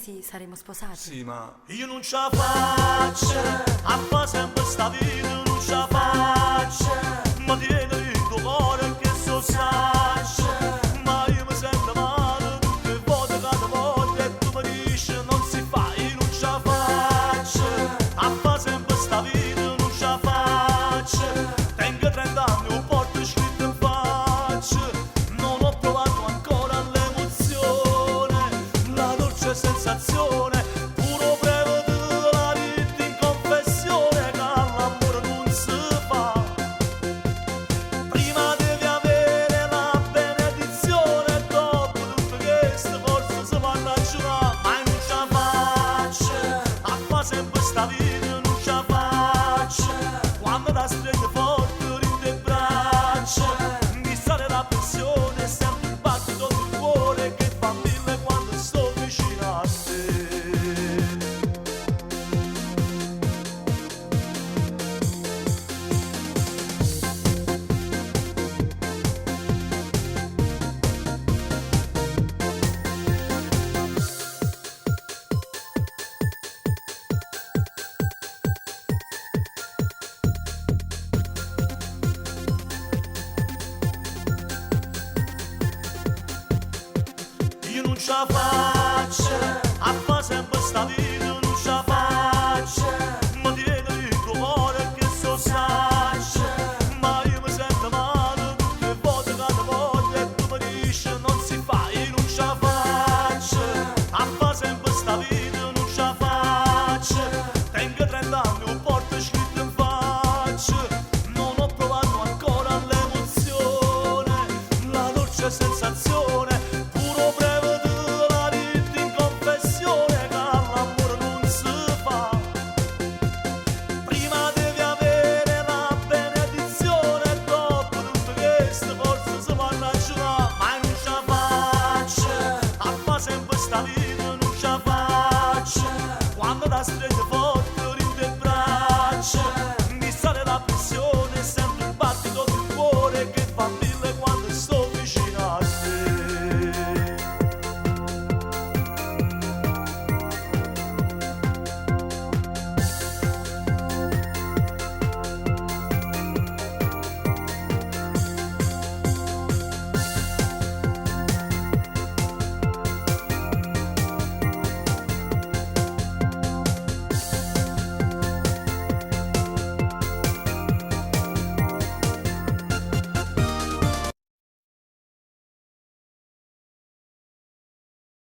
mesi saremo sposati. Sì, ma Io non ce la faccio, a fa sempre sta vita, non ce la faccio, ma ti viene il tuo cuore che so saccio, ma io mi sento male tutte le volte, cada volta, e tu mi dici non si fa, io non ce la faccio, a fa sempre sta vita, non ce la faccio, tengo 30 anni, un porto scritto in faccia, non ho provato ancora l'emozione, la dolce sensazione. Sempre sta vita non ce la faccio, quando la stringo forte in te braccia, mi sale la pressione, sempre il battito del cuore che fa mille quando sto vicino a te. Io non ce la faccio, a fa sempre sta vita, non ce la faccio, ma ti vedo il tuo cuore che so saccio, ma io mi sento male tutte le volte, cada volta, e tu mi dici non si fa, io non ce la faccio, a fa sempre sta vita, non ce la faccio, tengo 30 anni, un porto scritto